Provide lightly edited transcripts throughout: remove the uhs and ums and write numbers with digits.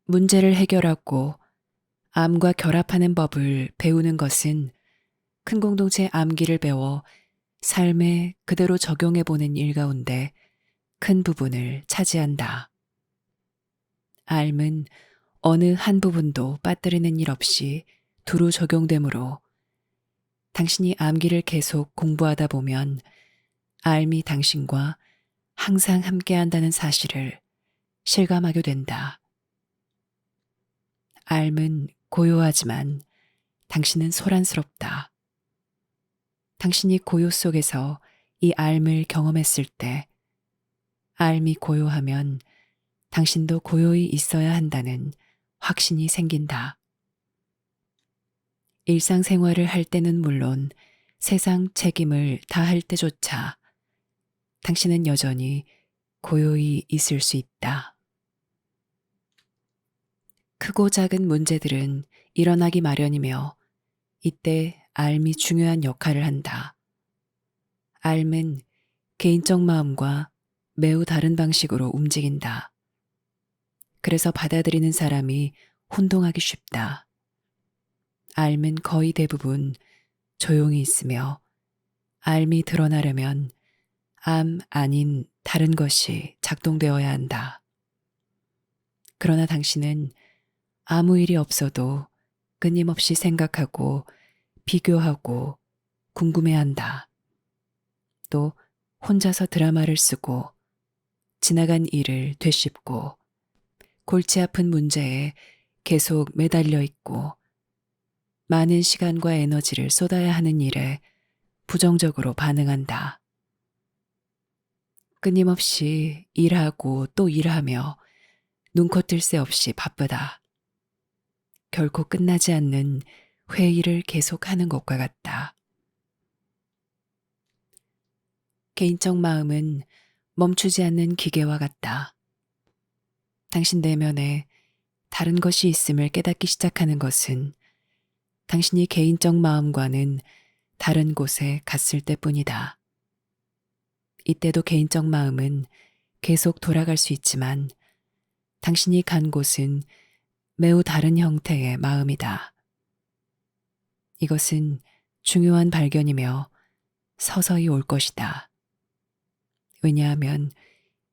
문제를 해결하고 암과 결합하는 법을 배우는 것은 큰 공동체 암기를 배워 삶에 그대로 적용해보는 일 가운데 큰 부분을 차지한다. 암은 어느 한 부분도 빠뜨리는 일 없이 두루 적용되므로 당신이 암기를 계속 공부하다 보면 암이 당신과 항상 함께한다는 사실을 실감하게 된다. 암은 고요하지만 당신은 소란스럽다. 당신이 고요 속에서 이 암을 경험했을 때 암이 고요하면 당신도 고요히 있어야 한다는 확신이 생긴다. 일상생활을 할 때는 물론 세상 책임을 다할 때조차 당신은 여전히 고요히 있을 수 있다. 크고 작은 문제들은 일어나기 마련이며 이때 암이 중요한 역할을 한다. 암은 개인적 마음과 매우 다른 방식으로 움직인다. 그래서 받아들이는 사람이 혼동하기 쉽다. 암은 거의 대부분 조용히 있으며 암이 드러나려면 암 아닌 다른 것이 작동되어야 한다. 그러나 당신은 아무 일이 없어도 끊임없이 생각하고 비교하고 궁금해한다. 또 혼자서 드라마를 쓰고 지나간 일을 되씹고 골치 아픈 문제에 계속 매달려 있고 많은 시간과 에너지를 쏟아야 하는 일에 부정적으로 반응한다. 끊임없이 일하고 또 일하며 눈코 뜰 새 없이 바쁘다. 결코 끝나지 않는 회의를 계속하는 것과 같다. 개인적 마음은 멈추지 않는 기계와 같다. 당신 내면에 다른 것이 있음을 깨닫기 시작하는 것은 당신이 개인적 마음과는 다른 곳에 갔을 때뿐이다. 이때도 개인적 마음은 계속 돌아갈 수 있지만 당신이 간 곳은 매우 다른 형태의 마음이다. 이것은 중요한 발견이며 서서히 올 것이다. 왜냐하면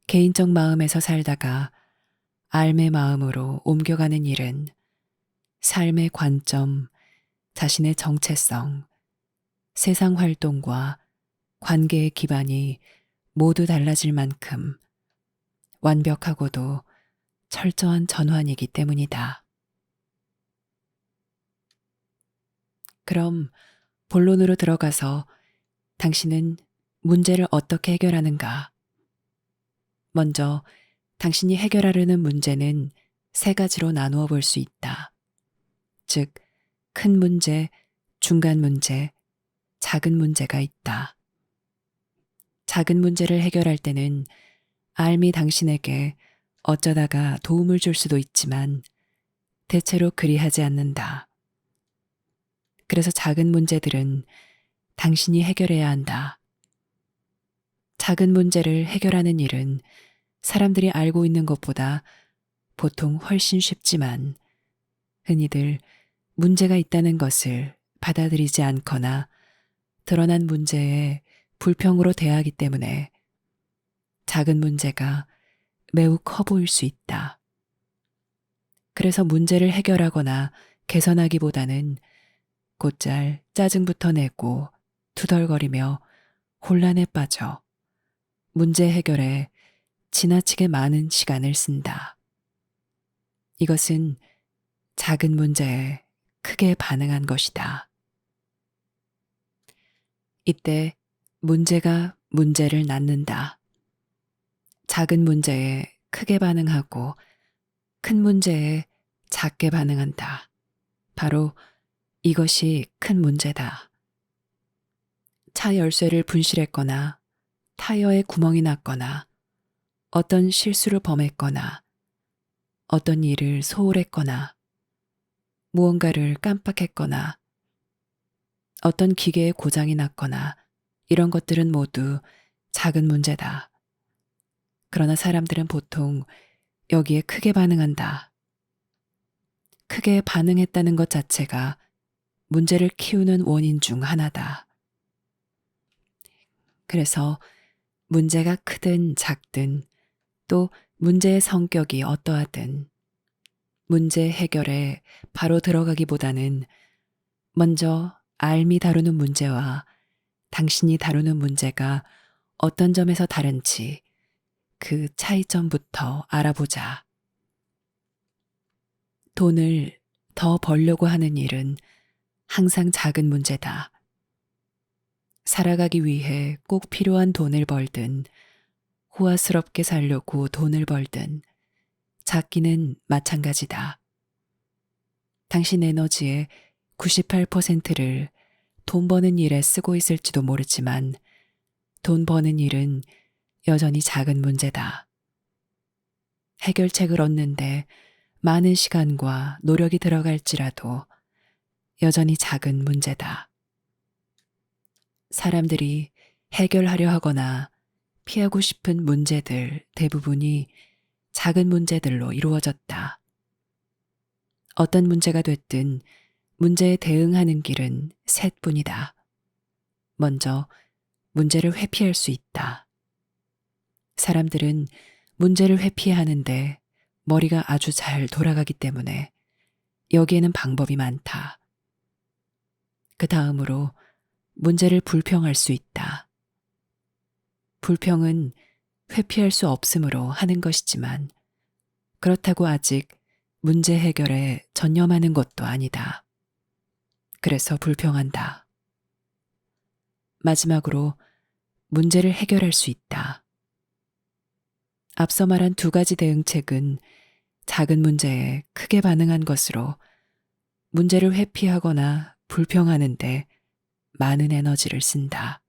개인적 마음에서 살다가 암의 마음으로 옮겨가는 일은 삶의 관점, 자신의 정체성, 세상 활동과 관계의 기반이 모두 달라질 만큼 완벽하고도 철저한 전환이기 때문이다. 그럼 본론으로 들어가서 당신은 문제를 어떻게 해결하는가? 먼저 당신이 해결하려는 문제는 세 가지로 나누어 볼 수 있다. 즉, 큰 문제, 중간 문제, 작은 문제가 있다. 작은 문제를 해결할 때는 암이 당신에게 어쩌다가 도움을 줄 수도 있지만 대체로 그리하지 않는다. 그래서 작은 문제들은 당신이 해결해야 한다. 작은 문제를 해결하는 일은 사람들이 알고 있는 것보다 보통 훨씬 쉽지만 흔히들 문제가 있다는 것을 받아들이지 않거나 드러난 문제에 불평으로 대하기 때문에 작은 문제가 매우 커 보일 수 있다. 그래서 문제를 해결하거나 개선하기보다는 곧잘 짜증부터 내고 투덜거리며 혼란에 빠져 문제 해결에 지나치게 많은 시간을 쓴다. 이것은 작은 문제에 크게 반응한 것이다. 이때 문제가 문제를 낳는다. 작은 문제에 크게 반응하고 큰 문제에 작게 반응한다. 바로 이것이 큰 문제다. 차 열쇠를 분실했거나 타이어에 구멍이 났거나 어떤 실수를 범했거나 어떤 일을 소홀했거나 무언가를 깜빡했거나 어떤 기계에 고장이 났거나 이런 것들은 모두 작은 문제다. 그러나 사람들은 보통 여기에 크게 반응한다. 크게 반응했다는 것 자체가 문제를 키우는 원인 중 하나다. 그래서 문제가 크든 작든 또 문제의 성격이 어떠하든 문제 해결에 바로 들어가기보다는 먼저 알미 다루는 문제와 당신이 다루는 문제가 어떤 점에서 다른지 그 차이점부터 알아보자. 돈을 더 벌려고 하는 일은 항상 작은 문제다. 살아가기 위해 꼭 필요한 돈을 벌든 호화스럽게 살려고 돈을 벌든 작기는 마찬가지다. 당신 에너지의 98%를 돈 버는 일에 쓰고 있을지도 모르지만 돈 버는 일은 여전히 작은 문제다. 해결책을 얻는데 많은 시간과 노력이 들어갈지라도 여전히 작은 문제다. 사람들이 해결하려 하거나 피하고 싶은 문제들 대부분이 작은 문제들로 이루어졌다. 어떤 문제가 됐든 문제에 대응하는 길은 셋뿐이다. 먼저 문제를 회피할 수 있다. 사람들은 문제를 회피하는데 머리가 아주 잘 돌아가기 때문에 여기에는 방법이 많다. 그 다음으로 문제를 불평할 수 있다. 불평은 회피할 수 없으므로 하는 것이지만 그렇다고 아직 문제 해결에 전념하는 것도 아니다. 그래서 불평한다. 마지막으로 문제를 해결할 수 있다. 앞서 말한 두 가지 대응책은 작은 문제에 크게 반응한 것으로 문제를 회피하거나 불평하는데 많은 에너지를 쓴다.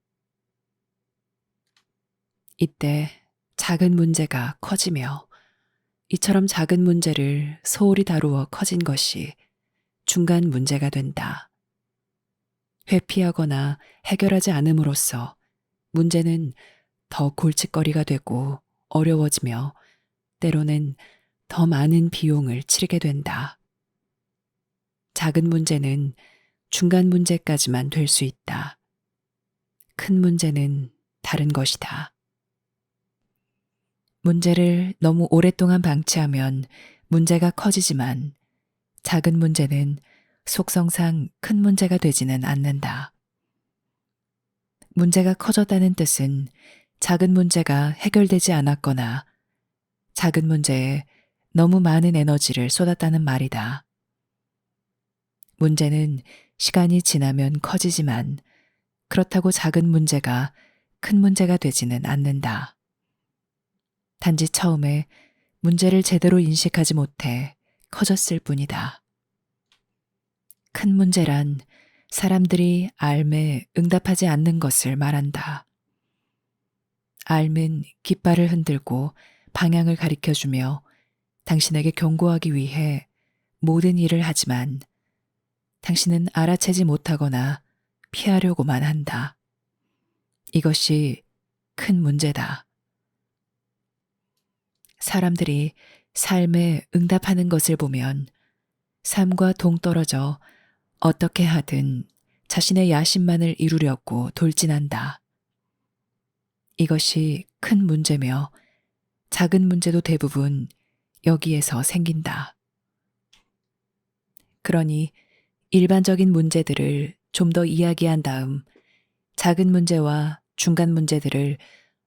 이때 작은 문제가 커지며 이처럼 작은 문제를 소홀히 다루어 커진 것이 중간 문제가 된다. 회피하거나 해결하지 않음으로써 문제는 더 골칫거리가 되고 어려워지며 때로는 더 많은 비용을 치르게 된다. 작은 문제는 중간 문제까지만 될 수 있다. 큰 문제는 다른 것이다. 문제를 너무 오랫동안 방치하면 문제가 커지지만 작은 문제는 속성상 큰 문제가 되지는 않는다. 문제가 커졌다는 뜻은 작은 문제가 해결되지 않았거나 작은 문제에 너무 많은 에너지를 쏟았다는 말이다. 문제는 시간이 지나면 커지지만 그렇다고 작은 문제가 큰 문제가 되지는 않는다. 단지 처음에 문제를 제대로 인식하지 못해 커졌을 뿐이다. 큰 문제란 사람들이 알매 응답하지 않는 것을 말한다. 알은 깃발을 흔들고 방향을 가리켜주며 당신에게 경고하기 위해 모든 일을 하지만 당신은 알아채지 못하거나 피하려고만 한다. 이것이 큰 문제다. 사람들이 삶에 응답하는 것을 보면 삶과 동떨어져 어떻게 하든 자신의 야심만을 이루려고 돌진한다. 이것이 큰 문제며 작은 문제도 대부분 여기에서 생긴다. 그러니 일반적인 문제들을 좀 더 이야기한 다음 작은 문제와 중간 문제들을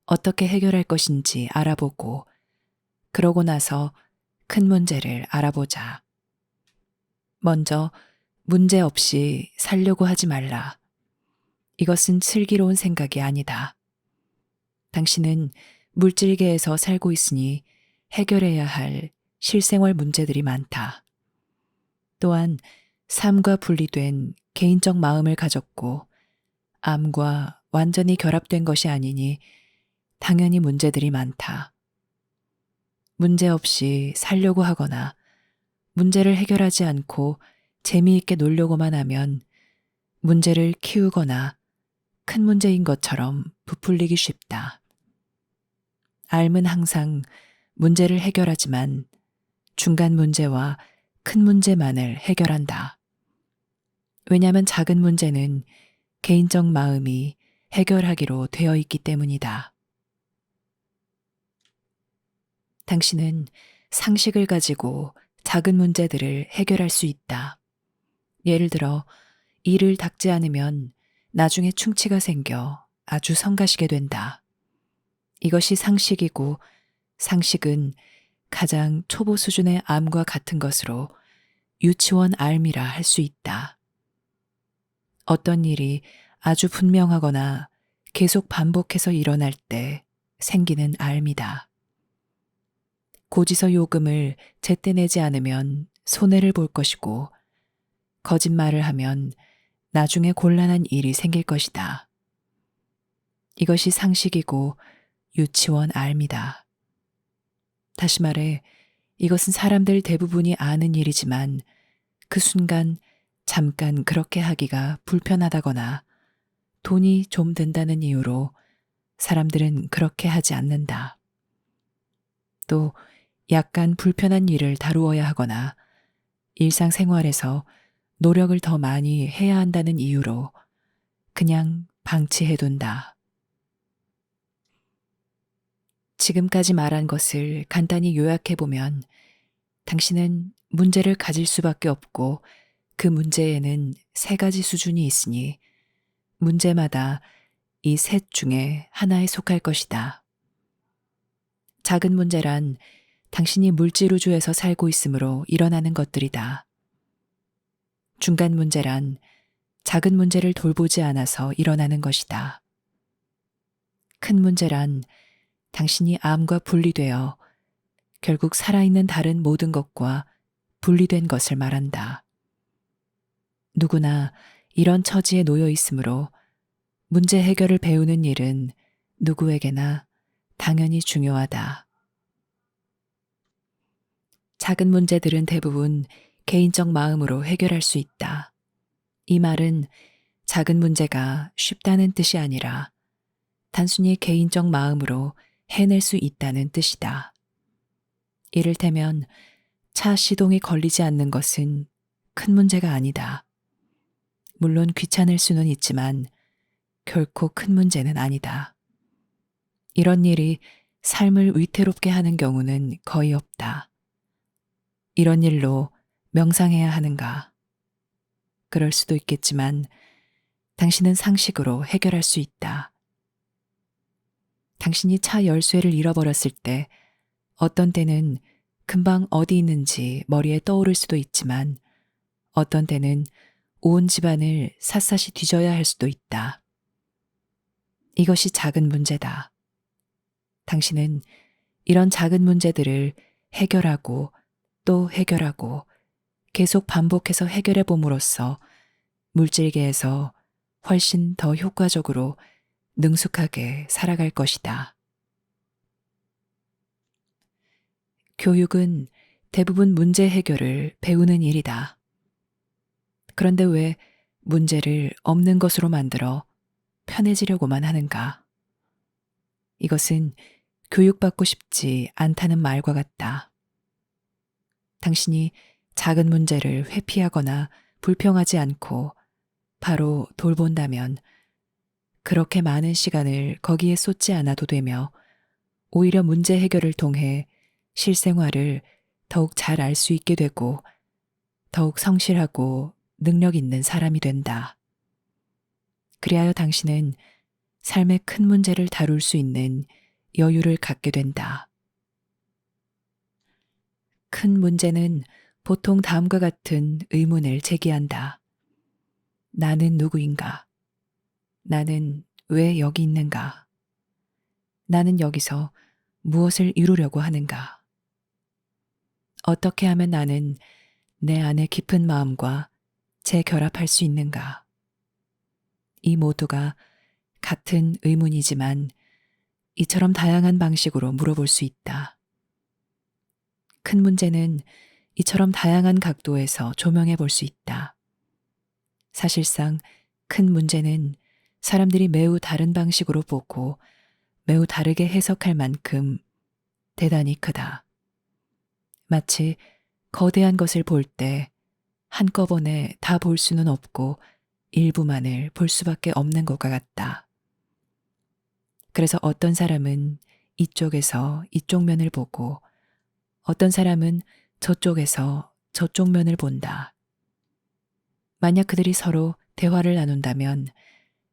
어떻게 해결할 것인지 알아보고 그러고 나서 큰 문제를 알아보자. 먼저 문제 없이 살려고 하지 말라. 이것은 슬기로운 생각이 아니다. 당신은 물질계에서 살고 있으니 해결해야 할 실생활 문제들이 많다. 또한 삶과 분리된 개인적 마음을 가졌고 암과 완전히 결합된 것이 아니니 당연히 문제들이 많다. 문제 없이 살려고 하거나 문제를 해결하지 않고 재미있게 놀려고만 하면 문제를 키우거나 큰 문제인 것처럼 부풀리기 쉽다. 삶은 항상 문제를 해결하지만 중간 문제와 큰 문제만을 해결한다. 왜냐하면 작은 문제는 개인적 마음이 해결하기로 되어 있기 때문이다. 당신은 상식을 가지고 작은 문제들을 해결할 수 있다. 예를 들어, 이를 닦지 않으면 나중에 충치가 생겨 아주 성가시게 된다. 이것이 상식이고, 상식은 가장 초보 수준의 암과 같은 것으로 유치원 암이라 할 수 있다. 어떤 일이 아주 분명하거나 계속 반복해서 일어날 때 생기는 암이다. 고지서 요금을 제때 내지 않으면 손해를 볼 것이고, 거짓말을 하면 나중에 곤란한 일이 생길 것이다. 이것이 상식이고 유치원 암이다. 다시 말해, 이것은 사람들 대부분이 아는 일이지만 그 순간 잠깐 그렇게 하기가 불편하다거나 돈이 좀 든다는 이유로 사람들은 그렇게 하지 않는다. 또 약간 불편한 일을 다루어야 하거나 일상생활에서 노력을 더 많이 해야 한다는 이유로 그냥 방치해둔다. 지금까지 말한 것을 간단히 요약해보면 당신은 문제를 가질 수밖에 없고 그 문제에는 세 가지 수준이 있으니 문제마다 이 셋 중에 하나에 속할 것이다. 작은 문제란 당신이 물질우주에서 살고 있으므로 일어나는 것들이다. 중간 문제란 작은 문제를 돌보지 않아서 일어나는 것이다. 큰 문제란 당신이 암과 분리되어 결국 살아있는 다른 모든 것과 분리된 것을 말한다. 누구나 이런 처지에 놓여 있으므로 문제 해결을 배우는 일은 누구에게나 당연히 중요하다. 작은 문제들은 대부분 개인적 마음으로 해결할 수 있다. 이 말은 작은 문제가 쉽다는 뜻이 아니라 단순히 개인적 마음으로 해낼 수 있다는 뜻이다. 이를테면 차 시동이 걸리지 않는 것은 큰 문제가 아니다. 물론 귀찮을 수는 있지만 결코 큰 문제는 아니다. 이런 일이 삶을 위태롭게 하는 경우는 거의 없다. 이런 일로 명상해야 하는가? 그럴 수도 있겠지만 당신은 상식으로 해결할 수 있다. 당신이 차 열쇠를 잃어버렸을 때 어떤 때는 금방 어디 있는지 머리에 떠오를 수도 있지만 어떤 때는 온 집안을 샅샅이 뒤져야 할 수도 있다. 이것이 작은 문제다. 당신은 이런 작은 문제들을 해결하고 또 해결하고 계속 반복해서 해결해 봄으로써 물질계에서 훨씬 더 효과적으로 능숙하게 살아갈 것이다. 교육은 대부분 문제 해결을 배우는 일이다. 그런데 왜 문제를 없는 것으로 만들어 편해지려고만 하는가? 이것은 교육받고 싶지 않다는 말과 같다. 당신이 작은 문제를 회피하거나 불평하지 않고 바로 돌본다면 그렇게 많은 시간을 거기에 쏟지 않아도 되며 오히려 문제 해결을 통해 실생활을 더욱 잘 알 수 있게 되고 더욱 성실하고 능력 있는 사람이 된다. 그리하여 당신은 삶의 큰 문제를 다룰 수 있는 여유를 갖게 된다. 큰 문제는 보통 다음과 같은 의문을 제기한다. 나는 누구인가? 나는 왜 여기 있는가? 나는 여기서 무엇을 이루려고 하는가? 어떻게 하면 나는 내 안의 깊은 마음과 재결합할 수 있는가? 이 모두가 같은 의문이지만 이처럼 다양한 방식으로 물어볼 수 있다. 큰 문제는 이처럼 다양한 각도에서 조명해 볼 수 있다. 사실상 큰 문제는 사람들이 매우 다른 방식으로 보고 매우 다르게 해석할 만큼 대단히 크다. 마치 거대한 것을 볼 때 한꺼번에 다 볼 수는 없고 일부만을 볼 수밖에 없는 것과 같다. 그래서 어떤 사람은 이쪽에서 이쪽 면을 보고 어떤 사람은 저쪽에서 저쪽 면을 본다. 만약 그들이 서로 대화를 나눈다면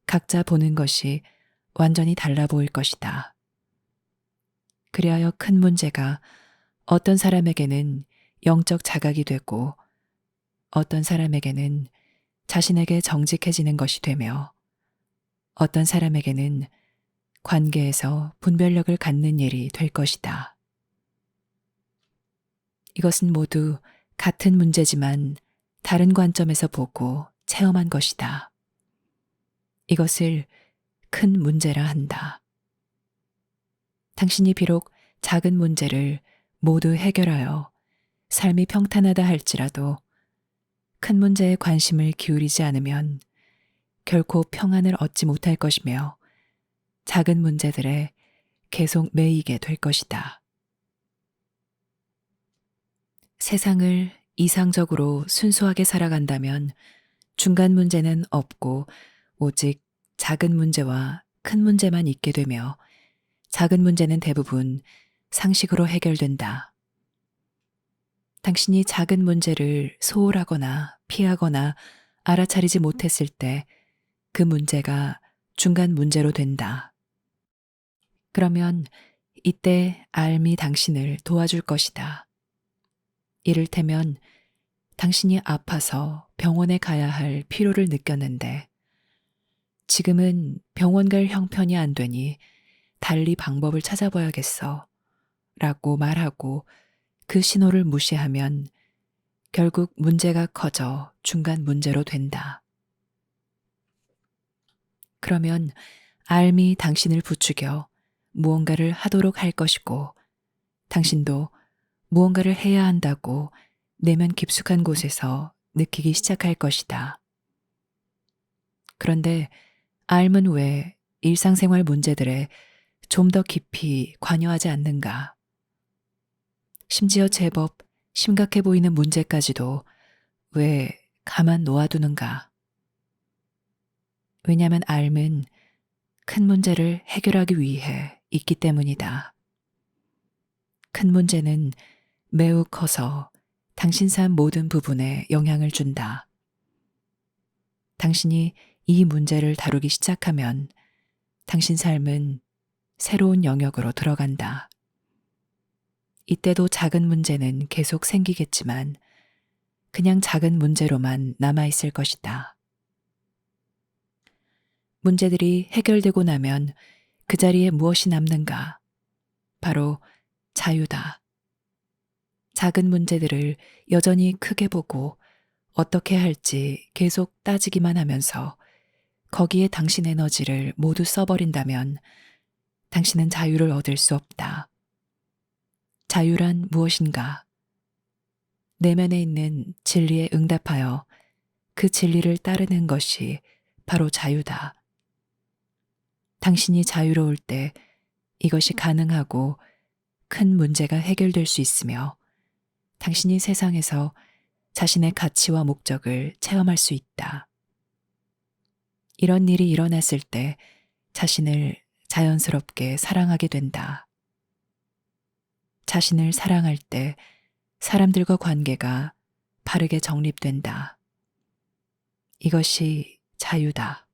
각자 보는 것이 완전히 달라 보일 것이다. 그리하여 큰 문제가 어떤 사람에게는 영적 자각이 되고 어떤 사람에게는 자신에게 정직해지는 것이 되며 어떤 사람에게는 관계에서 분별력을 갖는 일이 될 것이다. 이것은 모두 같은 문제지만 다른 관점에서 보고 체험한 것이다. 이것을 큰 문제라 한다. 당신이 비록 작은 문제를 모두 해결하여 삶이 평탄하다 할지라도 큰 문제에 관심을 기울이지 않으면 결코 평안을 얻지 못할 것이며 작은 문제들에 계속 매이게 될 것이다. 세상을 이상적으로 순수하게 살아간다면 중간 문제는 없고 오직 작은 문제와 큰 문제만 있게 되며 작은 문제는 대부분 상식으로 해결된다. 당신이 작은 문제를 소홀하거나 피하거나 알아차리지 못했을 때 그 문제가 중간 문제로 된다. 그러면 이때 알미 당신을 도와줄 것이다. 이를테면 당신이 아파서 병원에 가야 할 필요를 느꼈는데 지금은 병원 갈 형편이 안 되니 달리 방법을 찾아봐야겠어 라고 말하고 그 신호를 무시하면 결국 문제가 커져 중간 문제로 된다. 그러면 알미 당신을 부추겨 무언가를 하도록 할 것이고 당신도 무언가를 해야 한다고 내면 깊숙한 곳에서 느끼기 시작할 것이다. 그런데 알은 왜 일상생활 문제들에 좀 더 깊이 관여하지 않는가? 심지어 제법 심각해 보이는 문제까지도 왜 가만 놓아두는가? 왜냐하면 알은 큰 문제를 해결하기 위해 있기 때문이다. 큰 문제는 매우 커서 당신 삶 모든 부분에 영향을 준다. 당신이 이 문제를 다루기 시작하면 당신 삶은 새로운 영역으로 들어간다. 이때도 작은 문제는 계속 생기겠지만 그냥 작은 문제로만 남아있을 것이다. 문제들이 해결되고 나면 그 자리에 무엇이 남는가? 바로 자유다. 작은 문제들을 여전히 크게 보고 어떻게 할지 계속 따지기만 하면서 거기에 당신 에너지를 모두 써버린다면 당신은 자유를 얻을 수 없다. 자유란 무엇인가? 내면에 있는 진리에 응답하여 그 진리를 따르는 것이 바로 자유다. 당신이 자유로울 때 이것이 가능하고 큰 문제가 해결될 수 있으며 당신이 세상에서 자신의 가치와 목적을 체험할 수 있다. 이런 일이 일어났을 때 자신을 자연스럽게 사랑하게 된다. 자신을 사랑할 때 사람들과 관계가 바르게 정립된다. 이것이 자유다.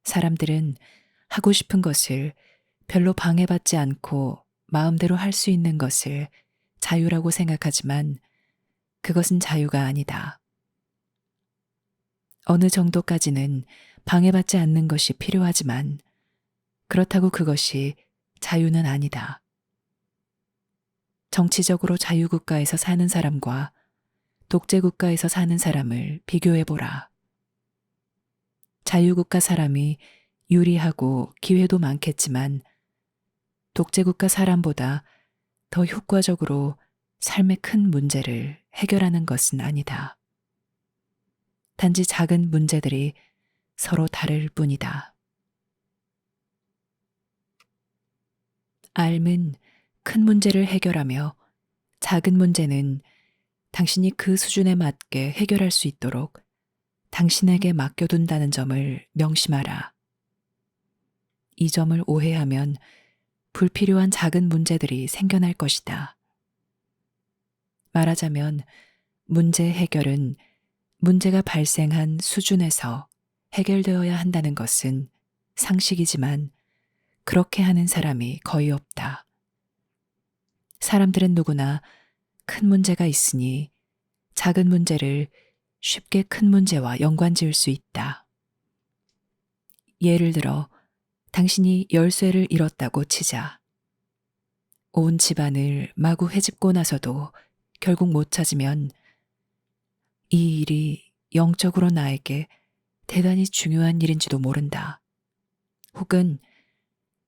사람들은 하고 싶은 것을 별로 방해받지 않고 마음대로 할 수 있는 것을 자유라고 생각하지만 그것은 자유가 아니다. 어느 정도까지는 방해받지 않는 것이 필요하지만 그렇다고 그것이 자유는 아니다. 정치적으로 자유국가에서 사는 사람과 독재국가에서 사는 사람을 비교해보라. 자유국가 사람이 유리하고 기회도 많겠지만 독재국가 사람보다 더 효과적으로 삶의 큰 문제를 해결하는 것은 아니다. 단지 작은 문제들이 서로 다를 뿐이다. 알은 큰 문제를 해결하며 작은 문제는 당신이 그 수준에 맞게 해결할 수 있도록 당신에게 맡겨둔다는 점을 명심하라. 이 점을 오해하면 불필요한 작은 문제들이 생겨날 것이다. 말하자면 문제 해결은 문제가 발생한 수준에서 해결되어야 한다는 것은 상식이지만 그렇게 하는 사람이 거의 없다. 사람들은 누구나 큰 문제가 있으니 작은 문제를 쉽게 큰 문제와 연관 지을 수 있다. 예를 들어 당신이 열쇠를 잃었다고 치자. 온 집안을 마구 헤집고 나서도 결국 못 찾으면 이 일이 영적으로 나에게 대단히 중요한 일인지도 모른다. 혹은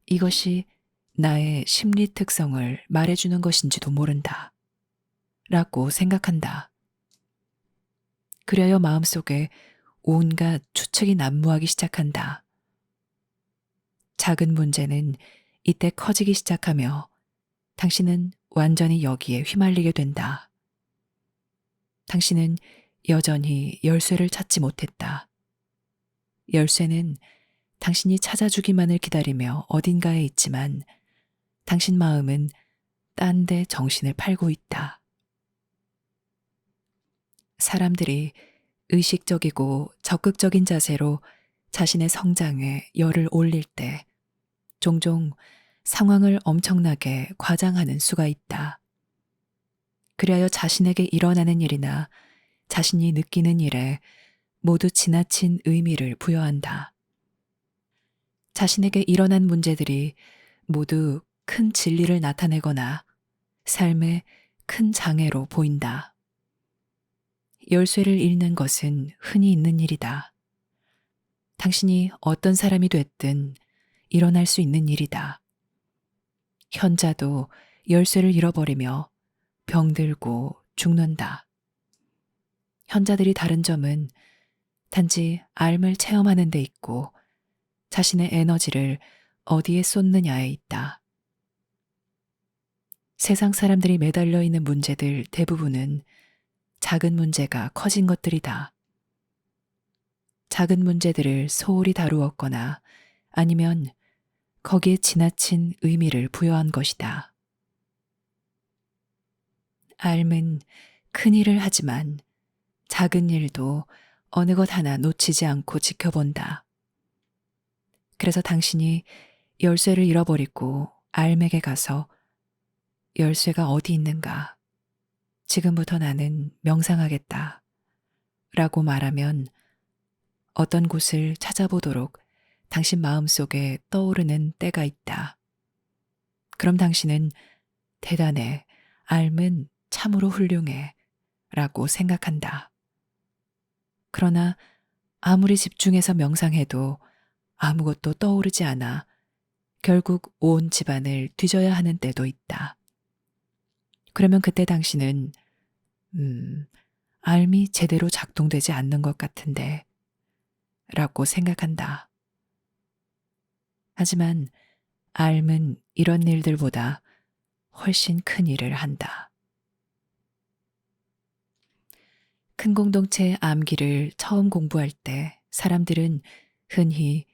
이것이 나의 심리 특성을 말해주는 것인지도 모른다. 라고 생각한다. 그려야 마음속에 온갖 추측이 난무하기 시작한다. 작은 문제는 이때 커지기 시작하며 당신은 완전히 여기에 휘말리게 된다. 당신은 여전히 열쇠를 찾지 못했다. 열쇠는 당신이 찾아주기만을 기다리며 어딘가에 있지만 당신 마음은 딴 데 정신을 팔고 있다. 사람들이 의식적이고 적극적인 자세로 자신의 성장에 열을 올릴 때 종종 상황을 엄청나게 과장하는 수가 있다. 그리하여 자신에게 일어나는 일이나 자신이 느끼는 일에 모두 지나친 의미를 부여한다. 자신에게 일어난 문제들이 모두 큰 진리를 나타내거나 삶의 큰 장애로 보인다. 열쇠를 잃는 것은 흔히 있는 일이다. 당신이 어떤 사람이 됐든 일어날 수 있는 일이다. 현자도 열쇠를 잃어버리며 병들고 죽는다. 현자들이 다른 점은 단지 삶을 체험하는 데 있고 자신의 에너지를 어디에 쏟느냐에 있다. 세상 사람들이 매달려 있는 문제들 대부분은 작은 문제가 커진 것들이다. 작은 문제들을 소홀히 다루었거나 아니면 거기에 지나친 의미를 부여한 것이다. 삶은 큰 일을 하지만 작은 일도 어느 것 하나 놓치지 않고 지켜본다. 그래서 당신이 열쇠를 잃어버리고 알맥에 가서 열쇠가 어디 있는가? 지금부터 나는 명상하겠다. 라고 말하면 어떤 곳을 찾아보도록 당신 마음속에 떠오르는 때가 있다. 그럼 당신은 대단해, 삶은 참으로 훌륭해 라고 생각한다. 그러나 아무리 집중해서 명상해도 아무것도 떠오르지 않아 결국 온 집안을 뒤져야 하는 때도 있다. 그러면 그때 당신은 삶이 제대로 작동되지 않는 것 같은데 라고 생각한다. 하지만 삶은 이런 일들보다 훨씬 큰 일을 한다. 큰 공동체 암기를 처음 공부할 때 사람들은 흔히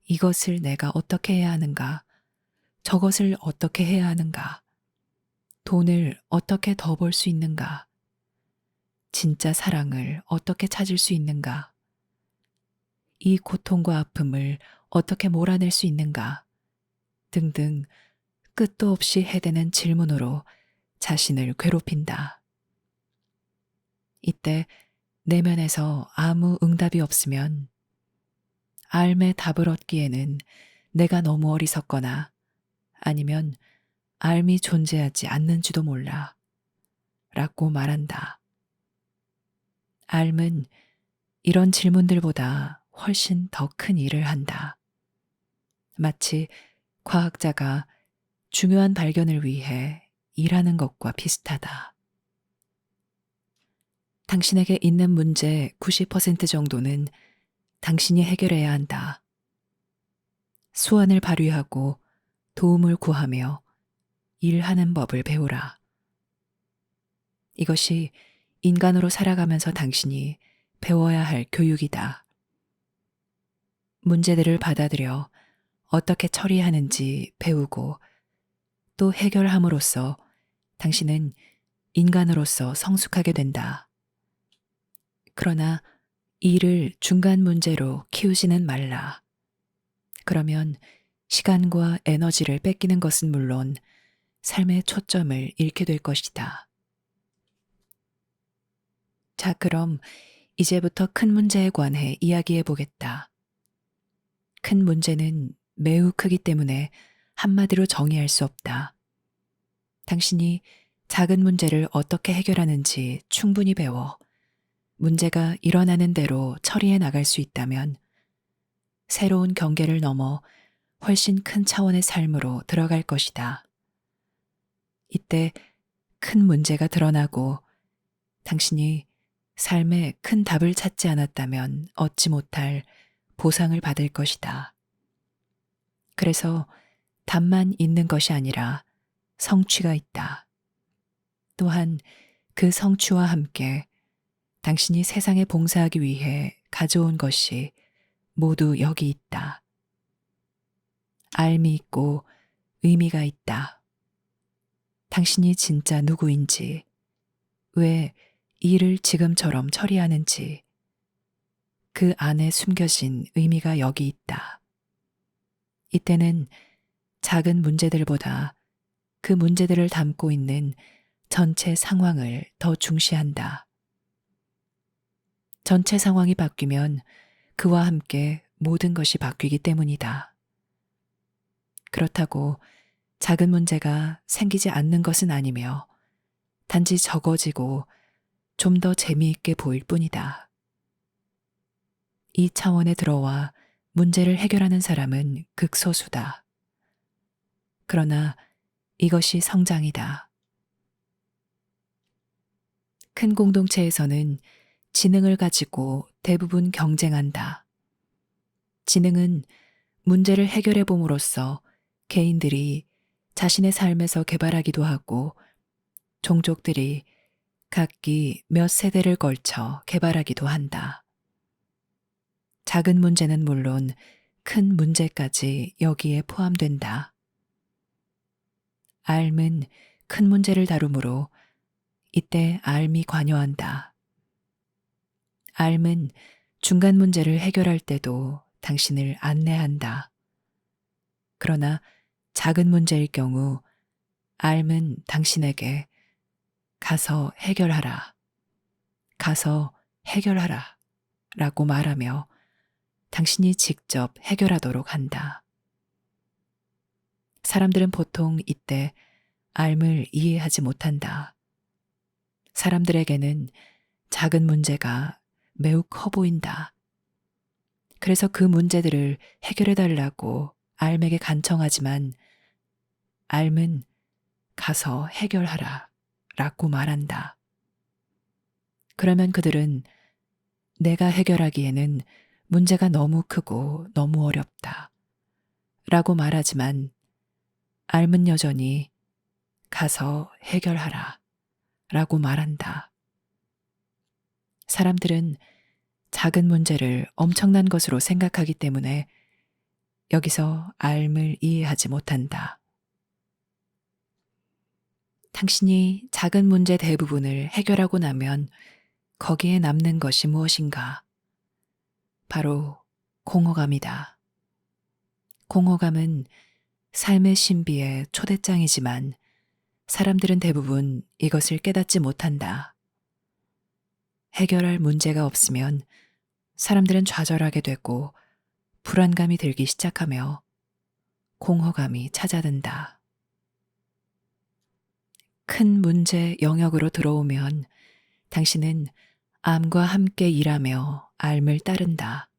이것을 내가 어떻게 해야 하는가, 저것을 어떻게 해야 하는가, 돈을 어떻게 더 벌 수 있는가, 진짜 사랑을 어떻게 찾을 수 있는가, 이 고통과 아픔을 어떻게 몰아낼 수 있는가 등등 끝도 없이 해대는 질문으로 자신을 괴롭힌다. 이때 내면에서 아무 응답이 없으면 삶의 답을 얻기에는 내가 너무 어리석거나 아니면 삶이 존재하지 않는지도 몰라 라고 말한다. 삶은 이런 질문들보다 훨씬 더 큰 일을 한다. 마치 과학자가 중요한 발견을 위해 일하는 것과 비슷하다. 당신에게 있는 문제 90% 정도는 당신이 해결해야 한다. 수완을 발휘하고 도움을 구하며 일하는 법을 배우라. 이것이 인간으로 살아가면서 당신이 배워야 할 교육이다. 문제들을 받아들여 어떻게 처리하는지 배우고 또 해결함으로써 당신은 인간으로서 성숙하게 된다. 그러나 이를 중간 문제로 키우지는 말라. 그러면 시간과 에너지를 뺏기는 것은 물론 삶의 초점을 잃게 될 것이다. 자, 그럼 이제부터 큰 문제에 관해 이야기해 보겠다. 큰 문제는 매우 크기 때문에 한마디로 정의할 수 없다. 당신이 작은 문제를 어떻게 해결하는지 충분히 배워 문제가 일어나는 대로 처리해 나갈 수 있다면 새로운 경계를 넘어 훨씬 큰 차원의 삶으로 들어갈 것이다. 이때 큰 문제가 드러나고 당신이 삶에 큰 답을 찾지 않았다면 얻지 못할 보상을 받을 것이다. 그래서 답만 있는 것이 아니라 성취가 있다. 또한 그 성취와 함께 당신이 세상에 봉사하기 위해 가져온 것이 모두 여기 있다. 알미 있고 의미가 있다. 당신이 진짜 누구인지, 왜 일을 지금처럼 처리하는지, 그 안에 숨겨진 의미가 여기 있다. 이때는 작은 문제들보다 그 문제들을 담고 있는 전체 상황을 더 중시한다. 전체 상황이 바뀌면 그와 함께 모든 것이 바뀌기 때문이다. 그렇다고 작은 문제가 생기지 않는 것은 아니며 단지 적어지고 좀 더 재미있게 보일 뿐이다. 이 차원에 들어와 문제를 해결하는 사람은 극소수다. 그러나 이것이 성장이다. 큰 공동체에서는 지능을 가지고 대부분 경쟁한다. 지능은 문제를 해결해 봄으로써 개인들이 자신의 삶에서 개발하기도 하고 종족들이 각기 몇 세대를 걸쳐 개발하기도 한다. 작은 문제는 물론 큰 문제까지 여기에 포함된다. 알은 큰 문제를 다루므로 이때 알미 관여한다. 알은 중간 문제를 해결할 때도 당신을 안내한다. 그러나 작은 문제일 경우 알은 당신에게 가서 해결하라. 가서 해결하라. 라고 말하며 당신이 직접 해결하도록 한다. 사람들은 보통 이때 알을 이해하지 못한다. 사람들에게는 작은 문제가 매우 커 보인다. 그래서 그 문제들을 해결해 달라고 알에게 간청하지만 알은 가서 해결하라 라고 말한다. 그러면 그들은 내가 해결하기에는 문제가 너무 크고 너무 어렵다 라고 말하지만 알은 여전히 가서 해결하라 라고 말한다. 사람들은 작은 문제를 엄청난 것으로 생각하기 때문에 여기서 알을 이해하지 못한다. 당신이 작은 문제 대부분을 해결하고 나면 거기에 남는 것이 무엇인가? 바로 공허감이다. 공허감은 삶의 신비의 초대장이지만 사람들은 대부분 이것을 깨닫지 못한다. 해결할 문제가 없으면 사람들은 좌절하게 되고 불안감이 들기 시작하며 공허감이 찾아든다. 큰 문제 영역으로 들어오면 당신은 암과 함께 일하며 암을 따른다.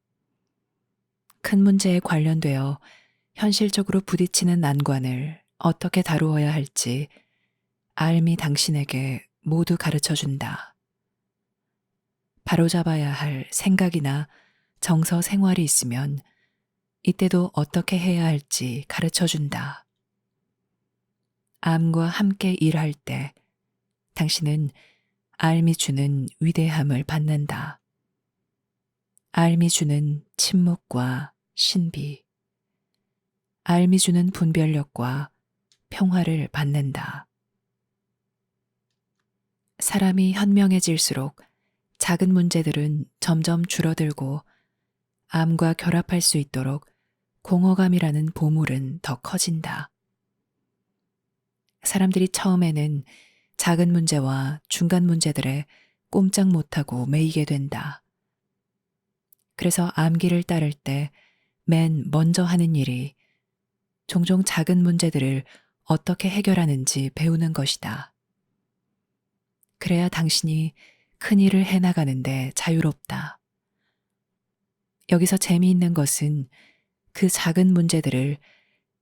큰 문제에 관련되어 현실적으로 부딪히는 난관을 어떻게 다루어야 할지 암이 당신에게 모두 가르쳐 준다. 바로잡아야 할 생각이나 정서 생활이 있으면 이때도 어떻게 해야 할지 가르쳐 준다. 암과 함께 일할 때 당신은 앓미 주는 위대함을 받는다. 앓미 주는 침묵과 신비, 앓미 주는 분별력과 평화를 받는다. 사람이 현명해질수록 작은 문제들은 점점 줄어들고 암과 결합할 수 있도록 공허감이라는 보물은 더 커진다. 사람들이 처음에는 작은 문제와 중간 문제들에 꼼짝 못하고 매이게 된다. 그래서 암기를 따를 때 맨 먼저 하는 일이 종종 작은 문제들을 어떻게 해결하는지 배우는 것이다. 그래야 당신이 큰 일을 해나가는데 자유롭다. 여기서 재미있는 것은 그 작은 문제들을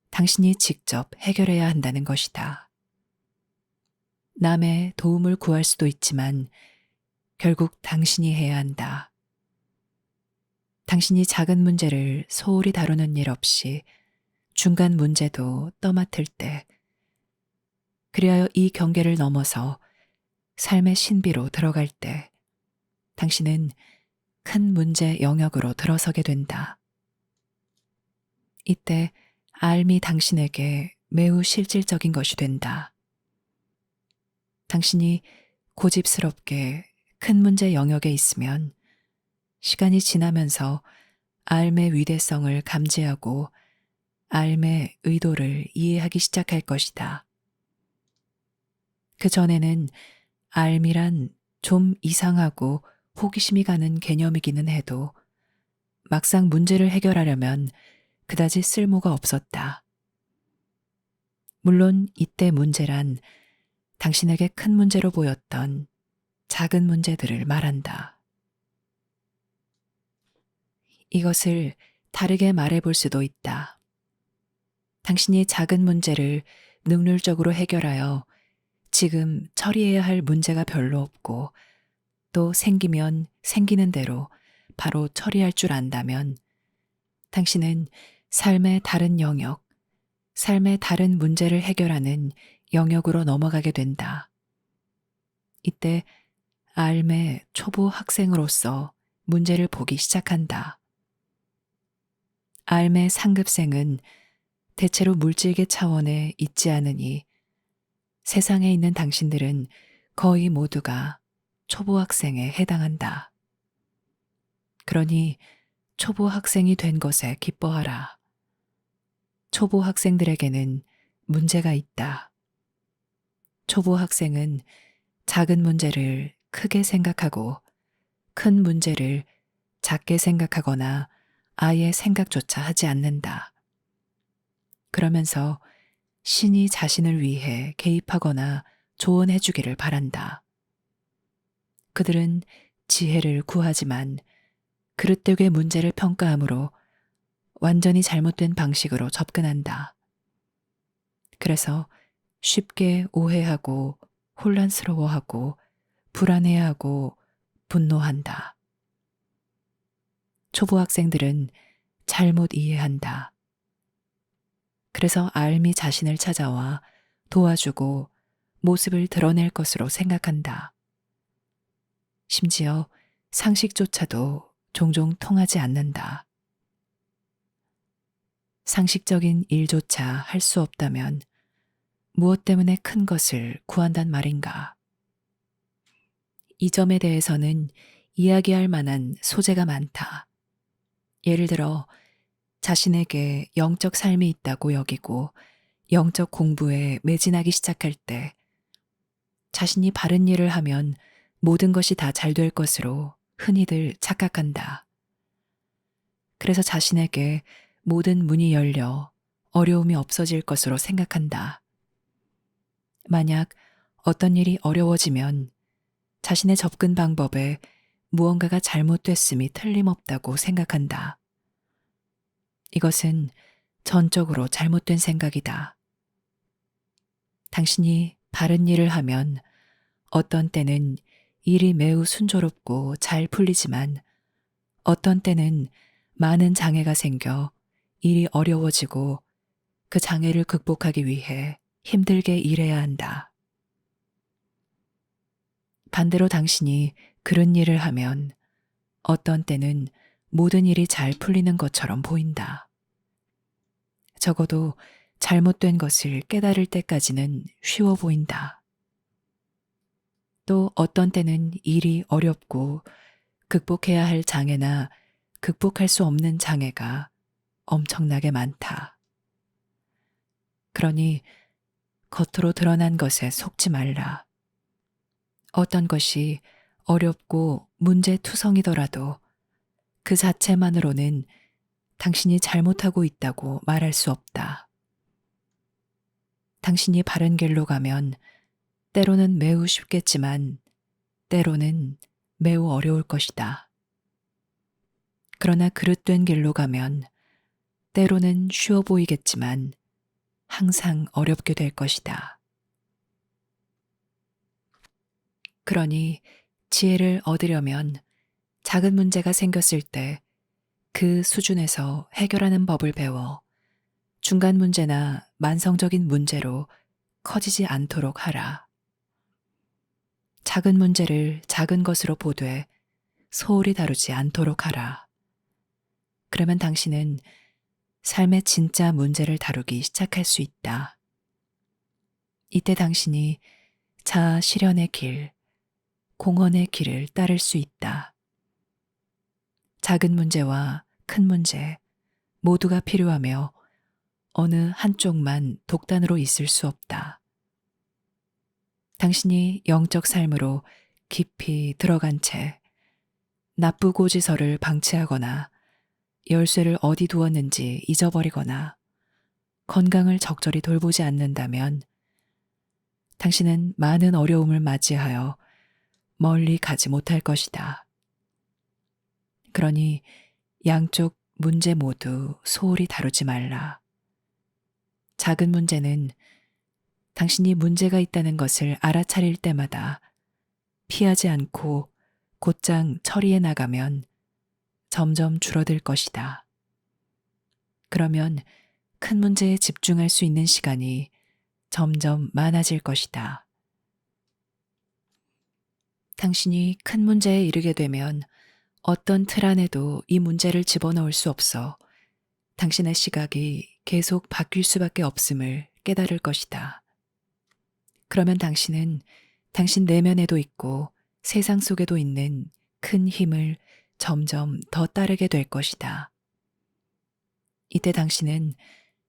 당신이 직접 해결해야 한다는 것이다. 남의 도움을 구할 수도 있지만 결국 당신이 해야 한다. 당신이 작은 문제를 소홀히 다루는 일 없이 중간 문제도 떠맡을 때, 그리하여 이 경계를 넘어서 삶의 신비로 들어갈 때, 당신은 큰 문제 영역으로 들어서게 된다. 이때 앓미 당신에게 매우 실질적인 것이 된다. 당신이 고집스럽게 큰 문제 영역에 있으면 시간이 지나면서 앓의 위대성을 감지하고 앓의 의도를 이해하기 시작할 것이다. 그전에는 앓이란 좀 이상하고 호기심이 가는 개념이기는 해도 막상 문제를 해결하려면 그다지 쓸모가 없었다. 물론 이때 문제란 당신에게 큰 문제로 보였던 작은 문제들을 말한다. 이것을 다르게 말해볼 수도 있다. 당신이 작은 문제를 능률적으로 해결하여 지금 처리해야 할 문제가 별로 없고 또 생기면 생기는 대로 바로 처리할 줄 안다면 당신은 삶의 다른 영역, 삶의 다른 문제를 해결하는 영역으로 넘어가게 된다. 이때 앓의 초보 학생으로서 문제를 보기 시작한다. 앓의 상급생은 대체로 물질계 차원에 있지 않으니 세상에 있는 당신들은 거의 모두가 초보학생에 해당한다. 그러니 초보학생이 된 것에 기뻐하라. 초보학생들에게는 문제가 있다. 초보학생은 작은 문제를 크게 생각하고 큰 문제를 작게 생각하거나 아예 생각조차 하지 않는다. 그러면서 신이 자신을 위해 개입하거나 조언해 주기를 바란다. 그들은 지혜를 구하지만 그릇되게 문제를 평가함으로 완전히 잘못된 방식으로 접근한다. 그래서 쉽게 오해하고 혼란스러워하고 불안해하고 분노한다. 초보학생들은 잘못 이해한다. 그래서 앓이 자신을 찾아와 도와주고 모습을 드러낼 것으로 생각한다. 심지어 상식조차도 종종 통하지 않는다. 상식적인 일조차 할 수 없다면 무엇 때문에 큰 것을 구한단 말인가? 이 점에 대해서는 이야기할 만한 소재가 많다. 예를 들어 자신에게 영적 삶이 있다고 여기고 영적 공부에 매진하기 시작할 때 자신이 바른 일을 하면 모든 것이 다 잘 될 것으로 흔히들 착각한다. 그래서 자신에게 모든 문이 열려 어려움이 없어질 것으로 생각한다. 만약 어떤 일이 어려워지면 자신의 접근 방법에 무언가가 잘못됐음이 틀림없다고 생각한다. 이것은 전적으로 잘못된 생각이다. 당신이 바른 일을 하면 어떤 때는 일이 매우 순조롭고 잘 풀리지만 어떤 때는 많은 장애가 생겨 일이 어려워지고 그 장애를 극복하기 위해 힘들게 일해야 한다. 반대로 당신이 그런 일을 하면 어떤 때는 모든 일이 잘 풀리는 것처럼 보인다. 적어도 잘못된 것을 깨달을 때까지는 쉬워 보인다. 또 어떤 때는 일이 어렵고 극복해야 할 장애나 극복할 수 없는 장애가 엄청나게 많다. 그러니 겉으로 드러난 것에 속지 말라. 어떤 것이 어렵고 문제투성이더라도 그 자체만으로는 당신이 잘못하고 있다고 말할 수 없다. 당신이 바른 길로 가면 때로는 매우 쉽겠지만 때로는 매우 어려울 것이다. 그러나 그릇된 길로 가면 때로는 쉬워 보이겠지만 항상 어렵게 될 것이다. 그러니 지혜를 얻으려면 작은 문제가 생겼을 때 그 수준에서 해결하는 법을 배워 중간 문제나 만성적인 문제로 커지지 않도록 하라. 작은 문제를 작은 것으로 보되 소홀히 다루지 않도록 하라. 그러면 당신은 삶의 진짜 문제를 다루기 시작할 수 있다. 이때 당신이 자아 실현의 길, 공헌의 길을 따를 수 있다. 작은 문제와 큰 문제 모두가 필요하며 어느 한쪽만 독단으로 있을 수 없다. 당신이 영적 삶으로 깊이 들어간 채 납부고지서를 방치하거나 열쇠를 어디 두었는지 잊어버리거나 건강을 적절히 돌보지 않는다면 당신은 많은 어려움을 맞이하여 멀리 가지 못할 것이다. 그러니 양쪽 문제 모두 소홀히 다루지 말라. 작은 문제는 당신이 문제가 있다는 것을 알아차릴 때마다 피하지 않고 곧장 처리해 나가면 점점 줄어들 것이다. 그러면 큰 문제에 집중할 수 있는 시간이 점점 많아질 것이다. 당신이 큰 문제에 이르게 되면 어떤 틀 안에도 이 문제를 집어넣을 수 없어 당신의 시각이 계속 바뀔 수밖에 없음을 깨달을 것이다. 그러면 당신은 당신 내면에도 있고 세상 속에도 있는 큰 힘을 점점 더 따르게 될 것이다. 이때 당신은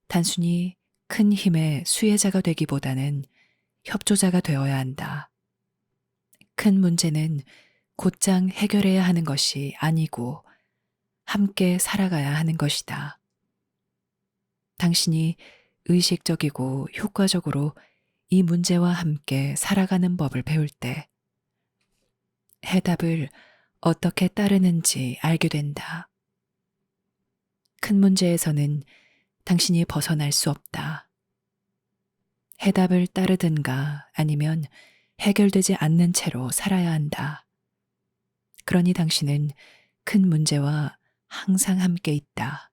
단순히 큰 힘의 수혜자가 되기보다는 협조자가 되어야 한다. 큰 문제는 곧장 해결해야 하는 것이 아니고 함께 살아가야 하는 것이다. 당신이 의식적이고 효과적으로 이 문제와 함께 살아가는 법을 배울 때 해답을 어떻게 따르는지 알게 된다. 큰 문제에서는 당신이 벗어날 수 없다. 해답을 따르든가 아니면 해결되지 않는 채로 살아야 한다. 그러니 당신은 큰 문제와 항상 함께 있다.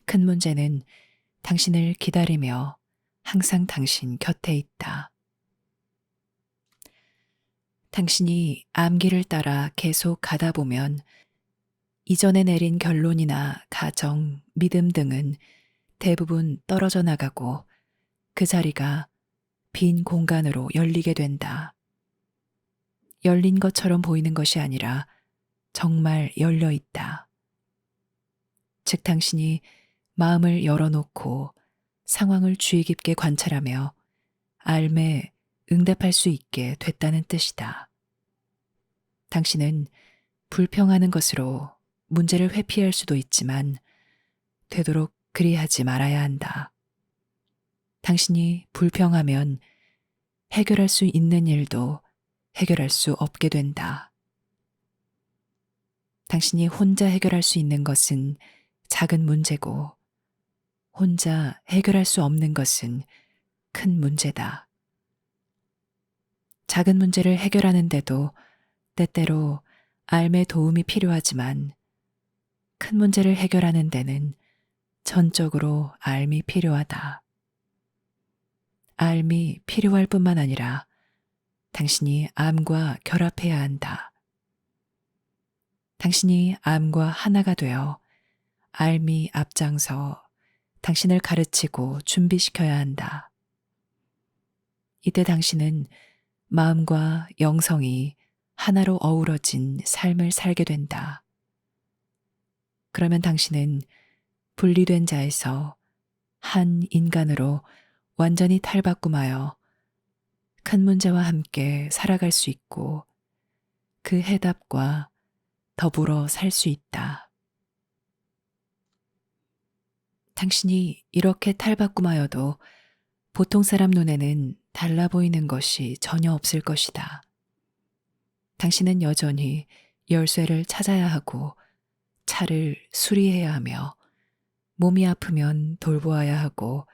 큰 문제는 당신을 기다리며 항상 당신 곁에 있다. 당신이 암길을 따라 계속 가다 보면 이전에 내린 결론이나 가정, 믿음 등은 대부분 떨어져 나가고 그 자리가 빈 공간으로 열리게 된다. 열린 것처럼 보이는 것이 아니라 정말 열려 있다. 즉 당신이 마음을 열어놓고 상황을 주의 깊게 관찰하며 알매 응답할 수 있게 됐다는 뜻이다. 당신은 불평하는 것으로 문제를 회피할 수도 있지만 되도록 그리하지 말아야 한다. 당신이 불평하면 해결할 수 있는 일도 해결할 수 없게 된다. 당신이 혼자 해결할 수 있는 것은 작은 문제고 혼자 해결할 수 없는 것은 큰 문제다. 작은 문제를 해결하는데도 때때로 알매 도움이 필요하지만 큰 문제를 해결하는 데는 전적으로 알미 필요하다. 알미 필요할 뿐만 아니라 당신이 암과 결합해야 한다. 당신이 암과 하나가 되어 알미 앞장서 당신을 가르치고 준비시켜야 한다. 이때 당신은 마음과 영성이 하나로 어우러진 삶을 살게 된다. 그러면 당신은 분리된 자에서 한 인간으로 완전히 탈바꿈하여 큰 문제와 함께 살아갈 수 있고 그 해답과 더불어 살 수 있다. 당신이 이렇게 탈바꿈하여도 보통 사람 눈에는 달라 보이는 것이 전혀 없을 것이다. 당신은 여전히 열쇠를 찾아야 하고 차를 수리해야 하며 몸이 아프면 돌보아야 하고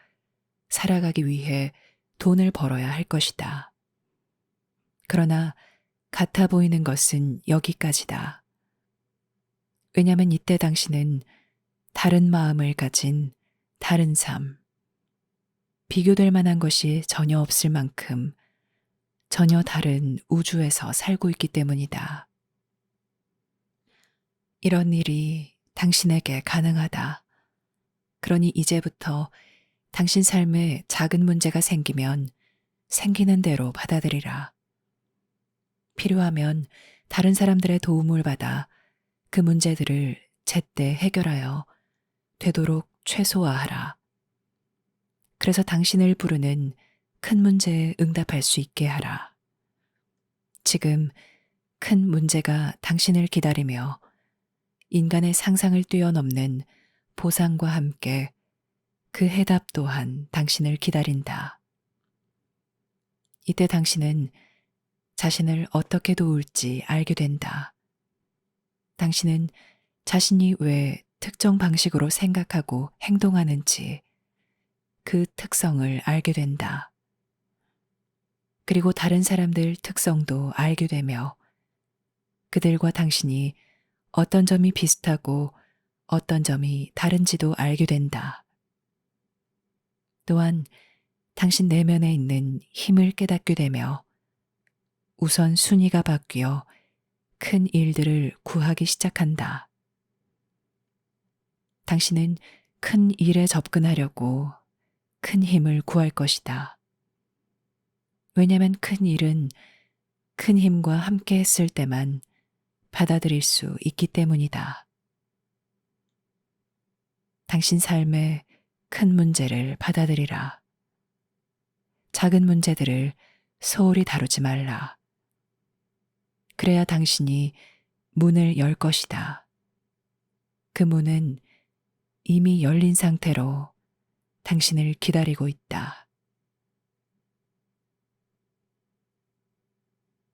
살아가기 위해 돈을 벌어야 할 것이다. 그러나 같아 보이는 것은 여기까지다. 왜냐하면 이때 당신은 다른 마음을 가진 다른 삶, 비교될 만한 것이 전혀 없을 만큼 전혀 다른 우주에서 살고 있기 때문이다. 이런 일이 당신에게 가능하다. 그러니 이제부터 당신 삶에 작은 문제가 생기면 생기는 대로 받아들이라. 필요하면 다른 사람들의 도움을 받아 그 문제들을 제때 해결하여 되도록 최소화하라. 그래서 당신을 부르는 큰 문제에 응답할 수 있게 하라. 지금 큰 문제가 당신을 기다리며 인간의 상상을 뛰어넘는 보상과 함께 그 해답 또한 당신을 기다린다. 이때 당신은 자신을 어떻게 도울지 알게 된다. 당신은 자신이 왜 특정 방식으로 생각하고 행동하는지 그 특성을 알게 된다. 그리고 다른 사람들 특성도 알게 되며 그들과 당신이 어떤 점이 비슷하고 어떤 점이 다른지도 알게 된다. 또한 당신 내면에 있는 힘을 깨닫게 되며 우선 순위가 바뀌어 큰 일들을 구하기 시작한다. 당신은 큰 일에 접근하려고 큰 힘을 구할 것이다. 왜냐하면 큰 일은 큰 힘과 함께 했을 때만 받아들일 수 있기 때문이다. 당신 삶의 큰 문제를 받아들이라. 작은 문제들을 소홀히 다루지 말라. 그래야 당신이 문을 열 것이다. 그 문은 이미 열린 상태로 당신을 기다리고 있다.